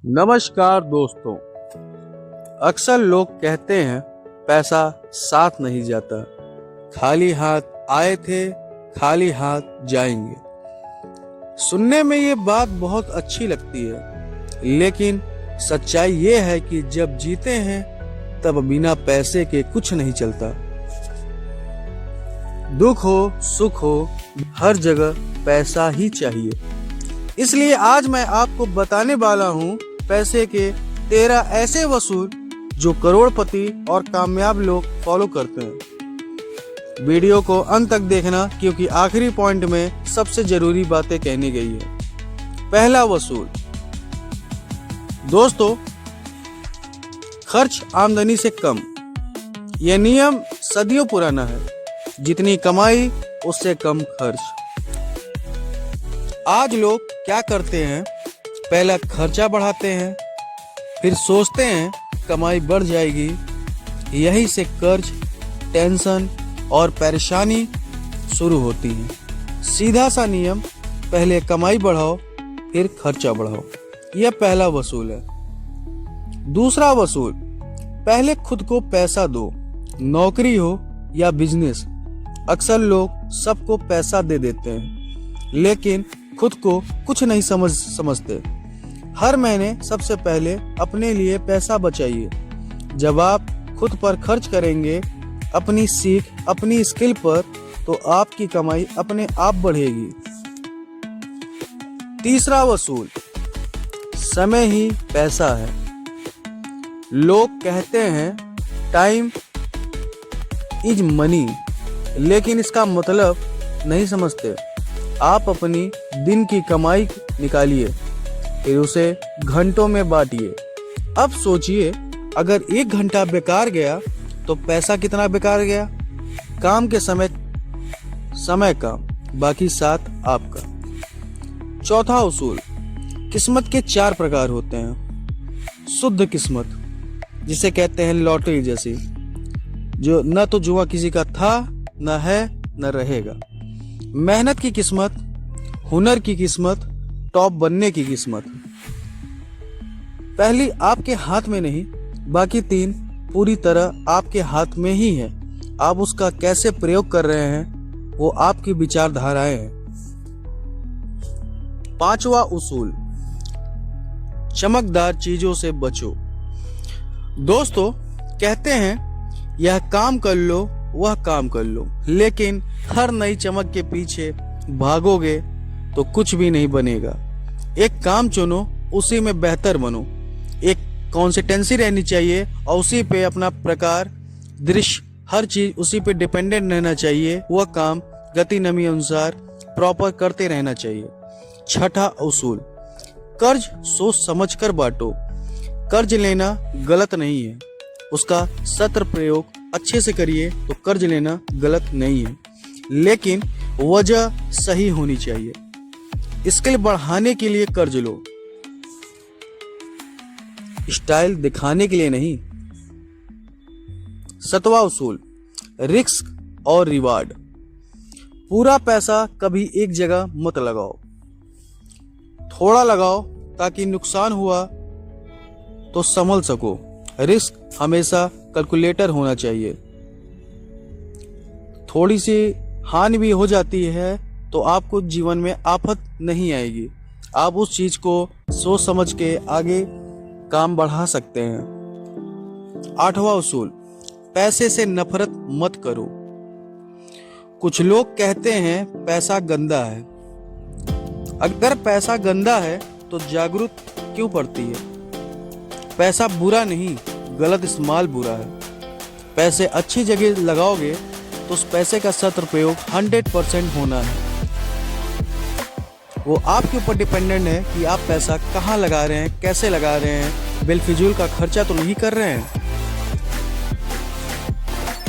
नमस्कार दोस्तों। अक्सर लोग कहते हैं पैसा साथ नहीं जाता, खाली हाथ आए थे खाली हाथ जाएंगे। सुनने में ये बात बहुत अच्छी लगती है, लेकिन सच्चाई ये है कि जब जीते हैं तब बिना पैसे के कुछ नहीं चलता। दुख हो सुख हो हर जगह पैसा ही चाहिए। इसलिए आज मैं आपको बताने वाला हूँ पैसे के 13 ऐसे वसूल जो करोड़पति और कामयाब लोग फॉलो करते हैं। वीडियो को अंत तक देखना, क्योंकि आखिरी पॉइंट में सबसे जरूरी बातें कहनी गई है। पहला वसूल। दोस्तों, खर्च आमदनी से कम। यह नियम सदियों पुराना है। जितनी कमाई उससे कम खर्च। आज लोग क्या करते हैं, पहला खर्चा बढ़ाते हैं, फिर सोचते हैं कमाई बढ़ जाएगी। यहीं से कर्ज, टेंशन और परेशानी शुरू होती है। सीधा सा नियम, पहले कमाई बढ़ाओ फिर खर्चा बढ़ाओ। यह पहला वसूल है। दूसरा वसूल, पहले खुद को पैसा दो। नौकरी हो या बिजनेस, अक्सर लोग सबको पैसा दे देते हैं, लेकिन खुद को कुछ नहीं समझते। हर महीने सबसे पहले अपने लिए पैसा बचाइए। जब आप खुद पर खर्च करेंगे, अपनी सीख, अपनी स्किल पर, तो आपकी कमाई अपने आप बढ़ेगी। तीसरा वसूल, समय ही पैसा है। लोग कहते हैं टाइम इज मनी, लेकिन इसका मतलब नहीं समझते। आप अपनी दिन की कमाई निकालिए, फिर उसे घंटों में बांटिए। अब सोचिए, अगर 1 घंटा बेकार गया तो पैसा कितना बेकार गया। काम के समय का, बाकी साथ आपका। चौथा उसूल, किस्मत के 4 प्रकार होते हैं। शुद्ध किस्मत, जिसे कहते हैं लॉटरी जैसी, जो न तो जुआ किसी का था, न है, न रहेगा। मेहनत की किस्मत, हुनर की किस्मत, टॉप बनने की किस्मत। पहली आपके हाथ में नहीं, बाकी 3 पूरी तरह आपके हाथ में ही है। आप उसका कैसे प्रयोग कर रहे हैं वो आपकी विचारधाराएं हैं। पांचवा उसूल, चमकदार चीजों से बचो। दोस्तों, कहते हैं यह काम कर लो, वह काम कर लो, लेकिन हर नई चमक के पीछे भागोगे तो कुछ भी नहीं बनेगा। एक काम चुनो, उसी में बेहतर बनो। एक कंसिस्टेंसी रहनी चाहिए और उसी पे अपना प्रकार, दृश्य, हर चीज उसी पे डिपेंडेंट रहना चाहिए। वह काम गति नमी अनुसार प्रॉपर करते रहना चाहिए। छठा उसूल, कर्ज सोच समझ कर बांटो। कर्ज लेना गलत नहीं है, उसका सत्र प्रयोग अच्छे से करिए तो कर्ज लेना गलत नहीं है, लेकिन वजह सही होनी चाहिए। स्किल बढ़ाने के लिए कर्ज लो, स्टाइल दिखाने के लिए नहीं। 7वां उसूल, रिस्क और रिवार्ड। पूरा पैसा कभी एक जगह मत लगाओ, थोड़ा लगाओ ताकि नुकसान हुआ तो संभल सको। रिस्क हमेशा कैलकुलेटर होना चाहिए। थोड़ी सी हानि भी हो जाती है तो आपको जीवन में आफत नहीं आएगी। आप उस चीज को सोच समझ के आगे काम बढ़ा सकते हैं। 8वां उसूल, पैसे से नफरत मत करो। कुछ लोग कहते हैं पैसा गंदा है। अगर पैसा गंदा है तो जागरूक क्यों पड़ती है। पैसा बुरा नहीं, गलत इस्तेमाल बुरा है। पैसे अच्छी जगह लगाओगे तो उस पैसे का सत्र प्रयोग 100% होना है। वो आपके ऊपर डिपेंडेंट है कि आप पैसा कहाँ लगा रहे हैं, कैसे लगा रहे हैं, बेलफिजूल का खर्चा तो नहीं कर रहे हैं।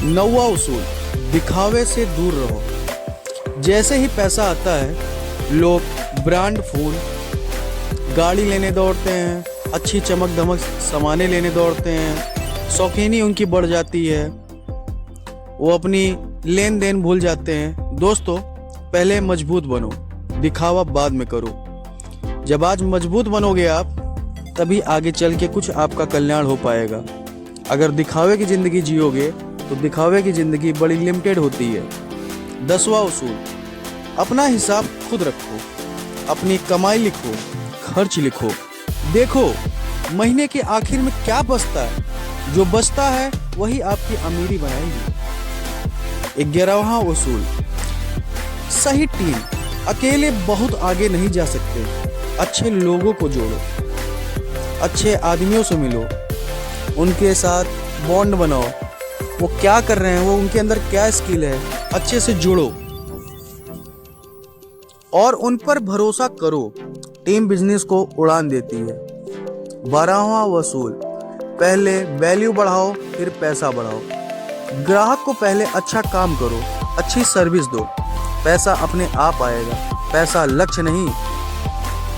9वां उसूल, दिखावे से दूर रहो। जैसे ही पैसा आता है, लोग ब्रांड फोन, गाड़ी लेने दौड़ते हैं, अच्छी चमक धमक सामानें लेने दौड़ते हैं। शौकीनी उनकी बढ़ जाती है, वो अपनी लेन देन भूल जाते हैं। दोस्तों, पहले मजबूत बनो, दिखावा बाद में करो। जब आज मजबूत बनोगे आप तभी आगे चल के कुछ आपका कल्याण हो पाएगा। अगर दिखावे की ज़िंदगी जियोगे तो दिखावे की ज़िंदगी बड़ी लिमिटेड होती है। 10वां उसूल, अपना हिसाब खुद रखो। अपनी कमाई लिखो, खर्च लिखो, देखो महीने के आखिर में क्या बचता है। जो बचता है वही आपकी अमीरी बनाएगी। 11वां उसूल, सही टीम। अकेले बहुत आगे नहीं जा सकते। अच्छे लोगों को जोड़ो, अच्छे आदमियों से मिलो, उनके साथ बॉन्ड बनाओ। वो क्या कर रहे हैं, वो उनके अंदर क्या स्किल है, अच्छे से जुड़ो और उन पर भरोसा करो। टीम बिजनेस को उड़ान देती है। 12वां वसूल, पहले वैल्यू बढ़ाओ फिर पैसा बढ़ाओ। ग्राहक को पहले अच्छा काम करो, अच्छी सर्विस दो, पैसा अपने आप आएगा। पैसा लक्ष्य नहीं,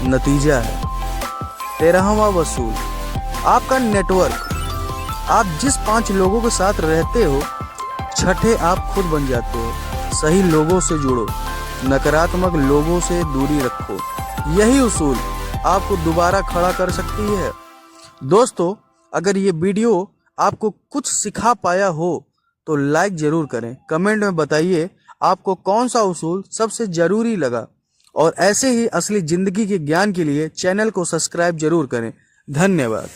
नतीजा है। 13वां वसूल, आपका नेटवर्क। आप जिस 5 लोगों के साथ रहते हो, छठे आप खुद बन जाते हो। सही लोगों से जुड़ो, नकारात्मक लोगों से दूरी रखो। यही उसूल आपको दोबारा खड़ा कर सकती है। दोस्तों, अगर ये वीडियो आपको कुछ सिखा पाया हो तो लाइक जरूर करें। कमेंट में बताइए आपको कौन सा उसूल सबसे जरूरी लगा। और ऐसे ही असली जिंदगी के ज्ञान के लिए चैनल को सब्सक्राइब जरूर करें। धन्यवाद।